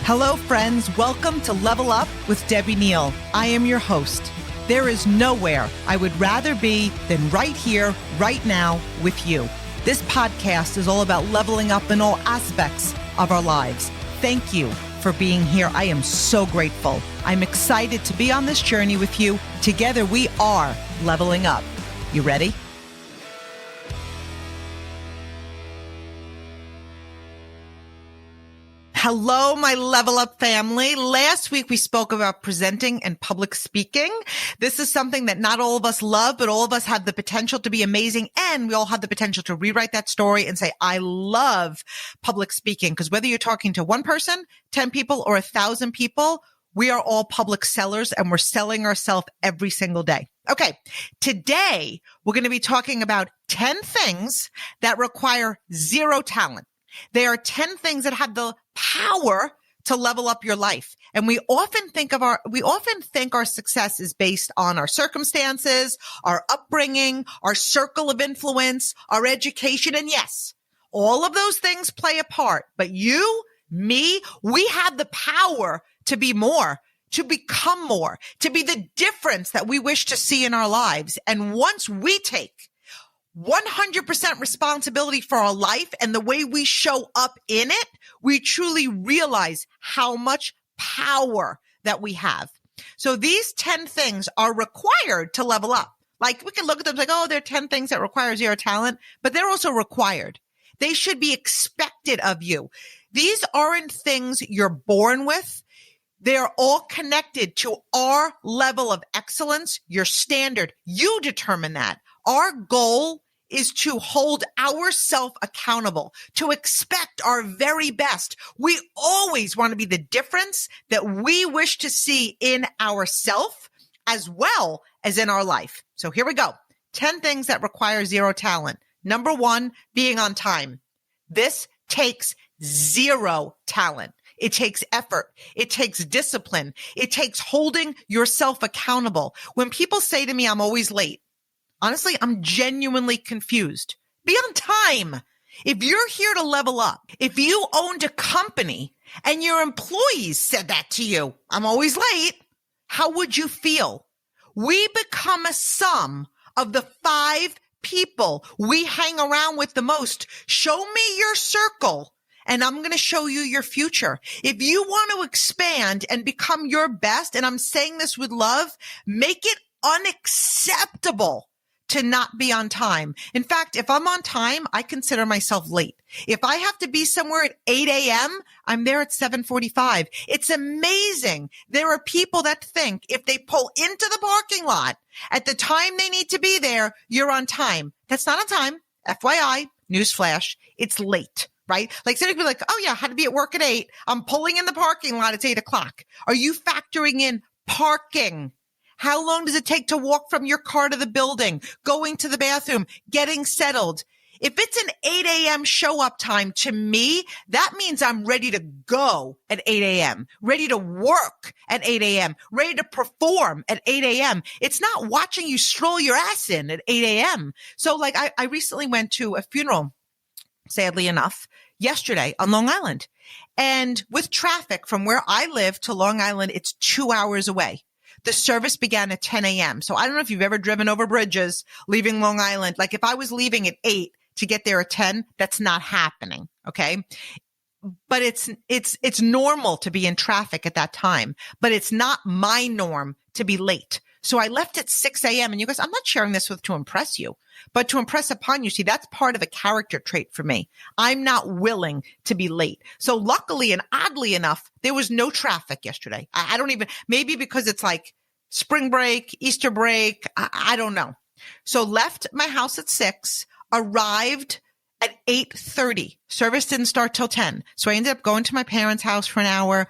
Hello, friends. Welcome to Level Up with Debbie Neal. I am your host. There is nowhere I would rather be than right here, right now with you. This podcast is all about leveling up in all aspects of our lives. Thank you for being here. I am so grateful. I'm excited to be on this journey with you. Together, we are leveling up. You ready? Hello, my Level Up family. Last week, we spoke about presenting and public speaking. This is something that not all of us love, but all of us have the potential to be amazing. And we all have the potential to rewrite that story and say, I love public speaking. Because whether you're talking to one person, 10 people, or 1,000 people, we are all public sellers and we're selling ourselves every single day. Okay. Today, we're going to be talking about 10 things that require zero talent. There are 10 things that have the power to level up your life. And we often think our success is based on our circumstances, our upbringing, our circle of influence, our education. And yes, all of those things play a part. But you, me, we have the power to be more, to become more, to be the difference that we wish to see in our lives. And once we take 100% responsibility for our life and the way we show up in it, we truly realize how much power that we have. So these 10 things are required to level up. Like we can look at them like, oh, there are 10 things that require zero talent, but they're also required. They should be expected of you. These aren't things you're born with. They are all connected to our level of excellence, your standard. You determine that. Our goal is to hold ourselves accountable, to expect our very best. We always want to be the difference that we wish to see in ourselves as well as in our life. So here we go. 10 things that require zero talent. Number 1, being on time. This takes zero talent. It takes effort. It takes discipline. It takes holding yourself accountable. When people say to me, I'm always late, honestly, I'm genuinely confused. Be on time. If you're here to level up, if you owned a company and your employees said that to you, I'm always late, how would you feel? We become a sum of the 5 people we hang around with the most. Show me your circle and I'm going to show you your future. If you want to expand and become your best, and I'm saying this with love, make it unacceptable to not be on time. In fact, if I'm on time, I consider myself late. If I have to be somewhere at 8 a.m., I'm there at 7:45. It's amazing. There are people that think if they pull into the parking lot at the time they need to be there, you're on time. That's not on time. FYI, newsflash, it's late, right? Like somebody could be like, oh yeah, I had to be at work at 8. I'm pulling in the parking lot. It's 8 o'clock. Are you factoring in parking? How long does it take to walk from your car to the building, going to the bathroom, getting settled? If it's an 8 a.m. show up time, to me, that means I'm ready to go at 8 a.m., ready to work at 8 a.m., ready to perform at 8 a.m. It's not watching you stroll your ass in at 8 a.m. So like I recently went to a funeral, sadly enough, yesterday on Long Island. And with traffic from where I live to Long Island, it's 2 hours away. The service began at 10 a.m. So I don't know if you've ever driven over bridges leaving Long Island. Like if I was leaving at 8 to get there at 10, that's not happening. Okay. But it's normal to be in traffic at that time, but it's not my norm to be late. So I left at 6 a.m. And you guys, I'm not sharing this to impress you, but to impress upon you. See, that's part of a character trait for me. I'm not willing to be late. So luckily and oddly enough, there was no traffic yesterday. I don't even, maybe because it's like spring break, Easter break. I don't know. So left my house at 6, arrived at 8:30. Service didn't start till 10. So I ended up going to my parents' house for an hour.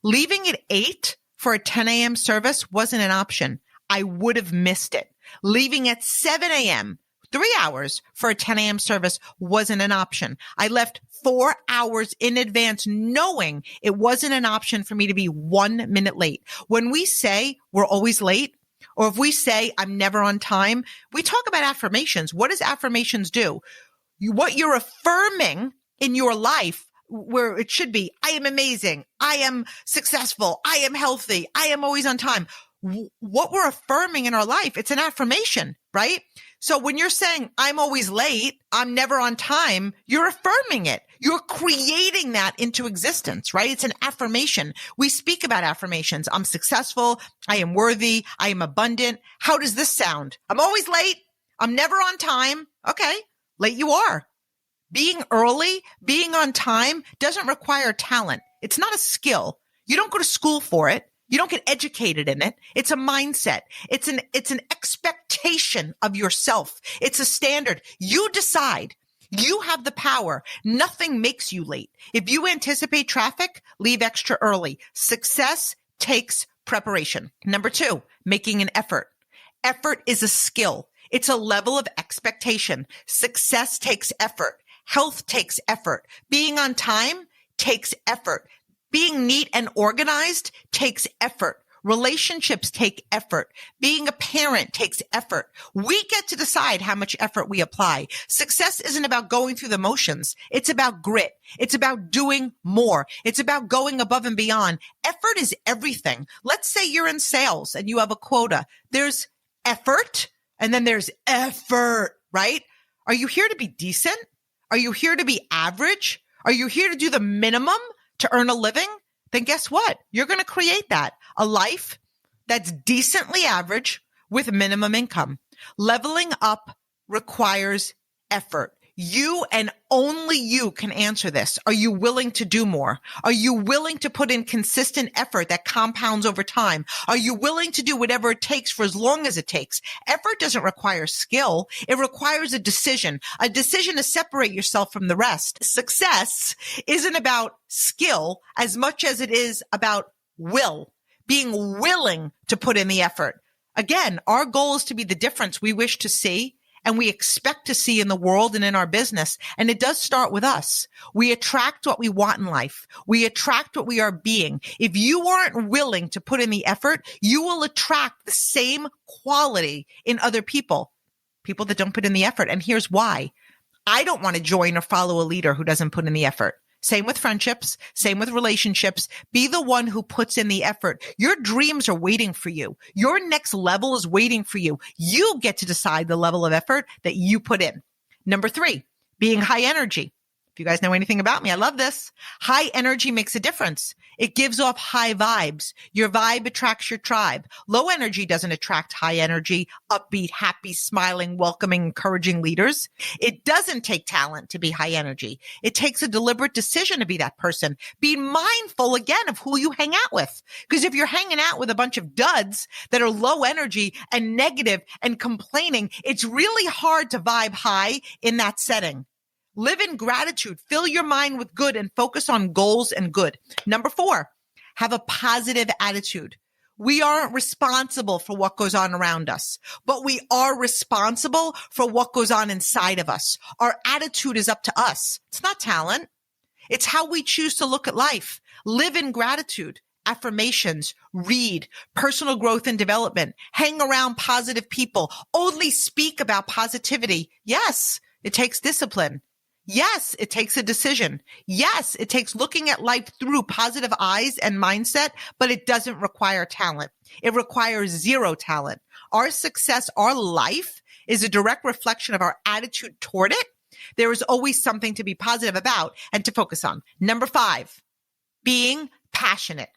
Leaving at 8 for a 10 a.m. service wasn't an option. I would have missed it. Leaving at 7 a.m., 3 hours for a 10 a.m. service wasn't an option. I left 4 hours in advance knowing it wasn't an option for me to be 1 minute late. When we say we're always late, or if we say I'm never on time, we talk about affirmations. What does affirmations do? What you're affirming in your life where it should be. I am amazing. I am successful. I am healthy. I am always on time. What we're affirming in our life, it's an affirmation, right? So when you're saying, I'm always late, I'm never on time, you're affirming it. You're creating that into existence, right? It's an affirmation. We speak about affirmations. I'm successful. I am worthy. I am abundant. How does this sound? I'm always late. I'm never on time. Okay. Late you are. Being early, being on time doesn't require talent. It's not a skill. You don't go to school for it. You don't get educated in it. It's a mindset. It's an expectation of yourself. It's a standard. You decide. You have the power. Nothing makes you late. If you anticipate traffic, leave extra early. Success takes preparation. Number 2, making an effort. Effort is a skill. It's a level of expectation. Success takes effort. Health takes effort. Being on time takes effort. Being neat and organized takes effort. Relationships take effort. Being a parent takes effort. We get to decide how much effort we apply. Success isn't about going through the motions. It's about grit. It's about doing more. It's about going above and beyond. Effort is everything. Let's say you're in sales and you have a quota. There's effort and then there's effort, right? Are you here to be decent? Are you here to be average? Are you here to do the minimum to earn a living? Then guess what? You're going to create that. A life that's decently average with minimum income. Leveling up requires effort. You and only you can answer this. Are you willing to do more? Are you willing to put in consistent effort that compounds over time? Are you willing to do whatever it takes for as long as it takes? Effort doesn't require skill. It requires a decision to separate yourself from the rest. Success isn't about skill as much as it is about will, being willing to put in the effort. Again, our goal is to be the difference we wish to see and we expect to see in the world and in our business. And it does start with us. We attract what we want in life. We attract what we are being. If you aren't willing to put in the effort, you will attract the same quality in other people that don't put in the effort. And here's why. I don't want to join or follow a leader who doesn't put in the effort. Same with friendships, same with relationships. Be the one who puts in the effort. Your dreams are waiting for you. Your next level is waiting for you. You get to decide the level of effort that you put in. Number 3, being high energy. If you guys know anything about me, I love this. High energy makes a difference. It gives off high vibes. Your vibe attracts your tribe. Low energy doesn't attract high energy, upbeat, happy, smiling, welcoming, encouraging leaders. It doesn't take talent to be high energy. It takes a deliberate decision to be that person. Be mindful again of who you hang out with. Because if you're hanging out with a bunch of duds that are low energy and negative and complaining, it's really hard to vibe high in that setting. Live in gratitude. Fill your mind with good and focus on goals and good. Number 4, have a positive attitude. We aren't responsible for what goes on around us, but we are responsible for what goes on inside of us. Our attitude is up to us. It's not talent. It's how we choose to look at life. Live in gratitude. Affirmations, read, personal growth and development, hang around positive people, only speak about positivity. Yes, it takes discipline. Yes, it takes a decision. Yes, it takes looking at life through positive eyes and mindset, but it doesn't require talent. It requires zero talent. Our success, our life is a direct reflection of our attitude toward it. There is always something to be positive about and to focus on. Number 5, being passionate.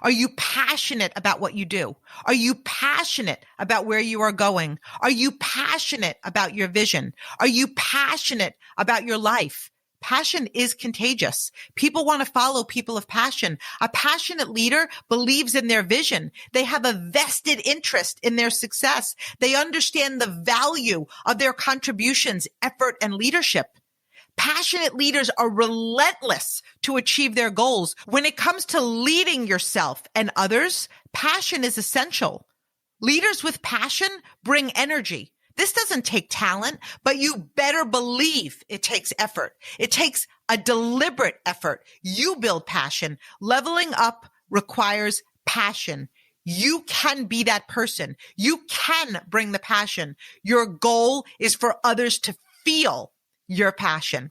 Are you passionate about what you do? Are you passionate about where you are going? Are you passionate about your vision? Are you passionate about your life? Passion is contagious. People want to follow people of passion. A passionate leader believes in their vision. They have a vested interest in their success. They understand the value of their contributions, effort, and leadership. Passionate leaders are relentless to achieve their goals. When it comes to leading yourself and others, passion is essential. Leaders with passion bring energy. This doesn't take talent, but you better believe it takes effort. It takes a deliberate effort. You build passion. Leveling up requires passion. You can be that person. You can bring the passion. Your goal is for others to feel your passion.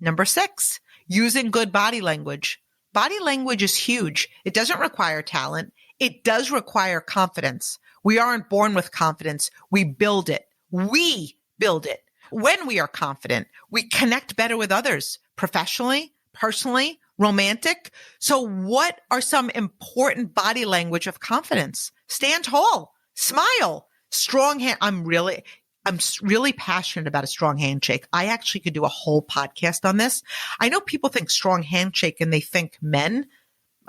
Number 6, Using good body language. Body language is huge. It doesn't require talent. It does require confidence. We aren't born with confidence. We build it. We build it. When we are confident, we connect better with others, professionally, personally, romantic. So what are some important body language of confidence? Stand tall, smile, strong hand. I'm really passionate about a strong handshake. I actually could do a whole podcast on this. I know people think strong handshake and they think men.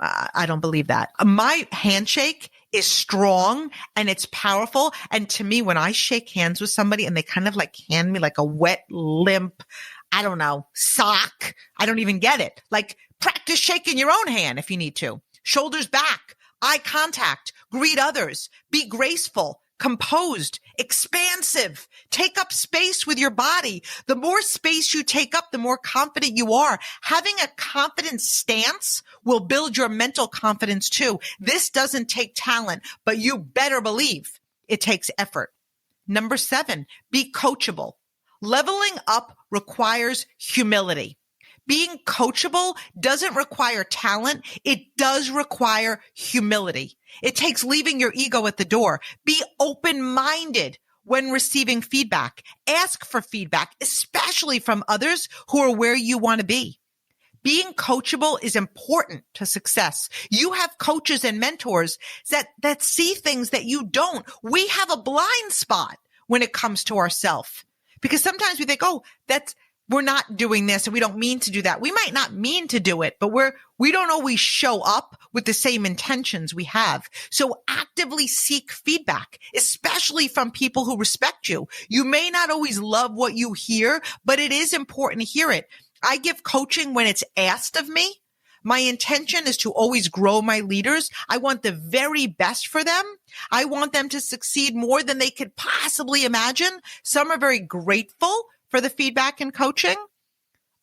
I don't believe that. My handshake is strong and it's powerful. And to me, when I shake hands with somebody and they kind of like hand me like a wet, limp, I don't know, sock, I don't even get it. Like practice shaking your own hand if you need to. Shoulders back, eye contact, greet others, be graceful, composed, expansive, take up space with your body. The more space you take up, the more confident you are. Having a confident stance will build your mental confidence too. This doesn't take talent, but you better believe it takes effort. Number 7, be coachable. Leveling up requires humility. Being coachable doesn't require talent. It does require humility. It takes leaving your ego at the door. Be open-minded when receiving feedback. Ask for feedback, especially from others who are where you want to be. Being coachable is important to success. You have coaches and mentors that see things that you don't. We have a blind spot when it comes to ourselves because sometimes we think, we're not doing this and we don't mean to do that. We might not mean to do it, but we don't always show up with the same intentions we have. So actively seek feedback, especially from people who respect you. You may not always love what you hear, but it is important to hear it. I give coaching when it's asked of me. My intention is to always grow my leaders. I want the very best for them. I want them to succeed more than they could possibly imagine. Some are very grateful for the feedback and coaching.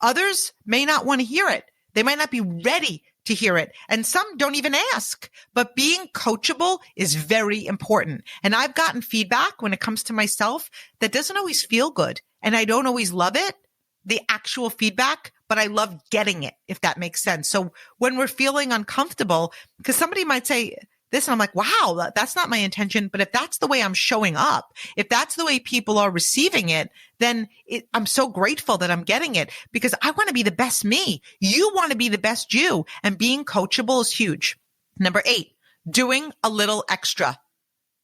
Others may not want to hear it. They might not be ready to hear it. And some don't even ask. But being coachable is very important. And I've gotten feedback when it comes to myself that doesn't always feel good. And I don't always love it, the actual feedback, but I love getting it, if that makes sense. So when we're feeling uncomfortable, because somebody might say this, and I'm like, wow, that's not my intention. But if that's the way I'm showing up, if that's the way people are receiving it, then I'm so grateful that I'm getting it because I want to be the best me. You want to be the best you. And being coachable is huge. Number 8, doing a little extra.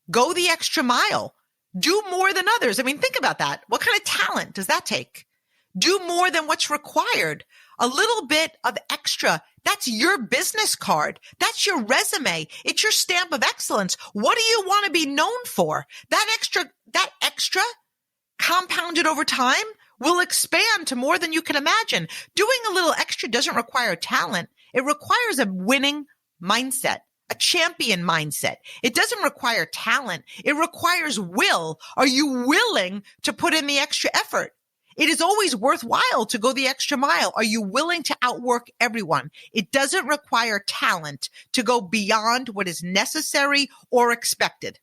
Go the extra mile. Do more than others. I mean, think about that. What kind of talent does that take? Do more than what's required. A little bit of extra. That's your business card. That's your resume. It's your stamp of excellence. What do you want to be known for? That extra compounded over time will expand to more than you can imagine. Doing a little extra doesn't require talent. It requires a winning mindset, a champion mindset. It doesn't require talent. It requires will. Are you willing to put in the extra effort? It is always worthwhile to go the extra mile. Are you willing to outwork everyone? It doesn't require talent to go beyond what is necessary or expected.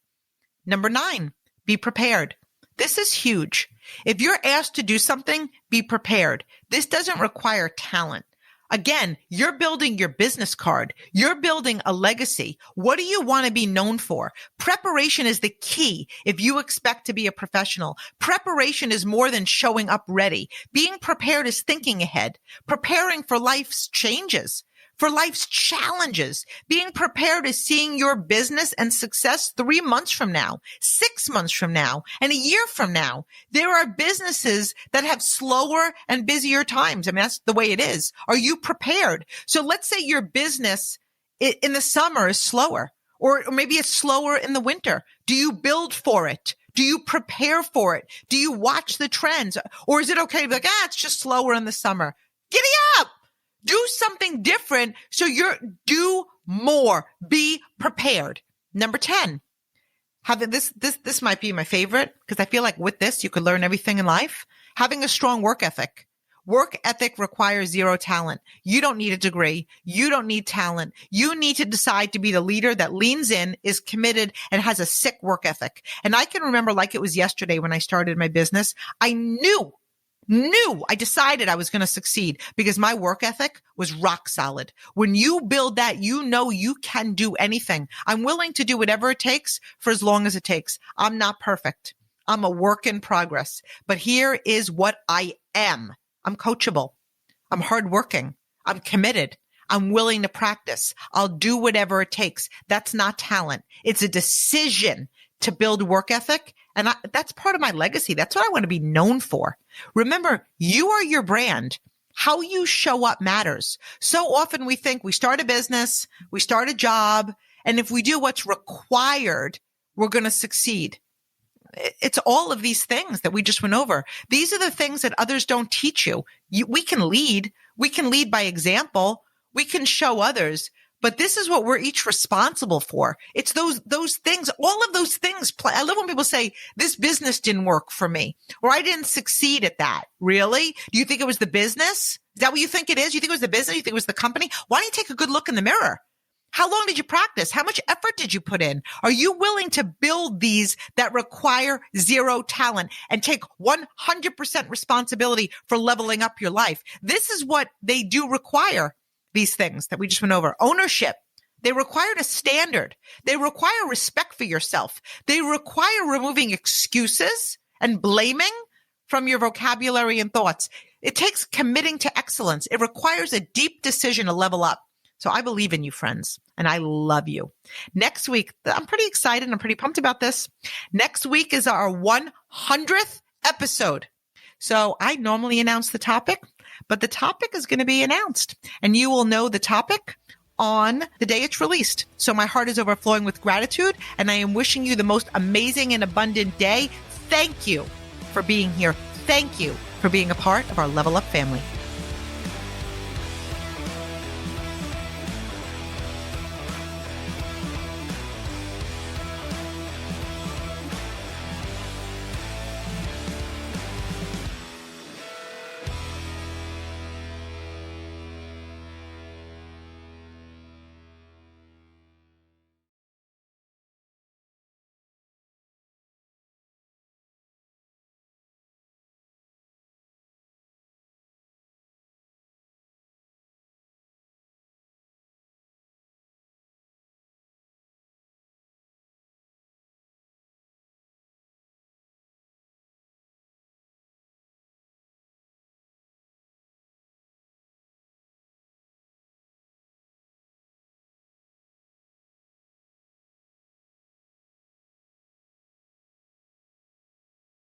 Number 9, be prepared. This is huge. If you're asked to do something, be prepared. This doesn't require talent. Again, you're building your business card. You're building a legacy. What do you want to be known for? Preparation is the key if you expect to be a professional. Preparation is more than showing up ready. Being prepared is thinking ahead, preparing for life's changes, for life's challenges. Being prepared is seeing your business and success 3 months from now, 6 months from now, and a year from now. There are businesses that have slower and busier times. I mean, that's the way it is. Are you prepared? So let's say your business in the summer is slower, or maybe it's slower in the winter. Do you build for it? Do you prepare for it? Do you watch the trends? Or is it okay to be like, it's just slower in the summer? Giddy up! Do something different so do more. Be prepared. Number 10, this might be my favorite because I feel like with this, you could learn everything in life. Having a strong work ethic. Work ethic requires 0 talent. You don't need a degree. You don't need talent. You need to decide to be the leader that leans in, is committed, and has a sick work ethic. And I can remember like it was yesterday when I started my business. I knew I decided I was going to succeed because my work ethic was rock solid. When you build that, you know you can do anything. I'm willing to do whatever it takes for as long as it takes. I'm not perfect. I'm a work in progress. But here is what I am. I'm coachable. I'm hardworking. I'm committed. I'm willing to practice. I'll do whatever it takes. That's not talent. It's a decision to build work ethic. And that's part of my legacy. That's what I want to be known for. Remember, you are your brand. How you show up matters. So often we think we start a business, we start a job, and if we do what's required, we're going to succeed. It's all of these things that we just went over. These are the things that others don't teach you. We can lead. We can lead by example. We can show others. But this is what we're each responsible for. It's those things, all of those things play. I love when people say, this business didn't work for me, or I didn't succeed at that. Really? Do you think it was the business? Is that what you think it is? You think it was the business? You think it was the company? Why don't you take a good look in the mirror? How long did you practice? How much effort did you put in? Are you willing to build these that require zero talent and take 100% responsibility for leveling up your life? This is what they do require. These things that we just went over. Ownership. They require a standard. They require respect for yourself. They require removing excuses and blaming from your vocabulary and thoughts. It takes committing to excellence. It requires a deep decision to level up. So I believe in you, friends, and I love you. Next week, I'm pretty excited. I'm pretty pumped about this. Next week is our 100th episode. So I normally announce the topic, but the topic is going to be announced, and you will know the topic on the day it's released. So my heart is overflowing with gratitude, and I am wishing you the most amazing and abundant day. Thank you for being here. Thank you for being a part of our Level Up family.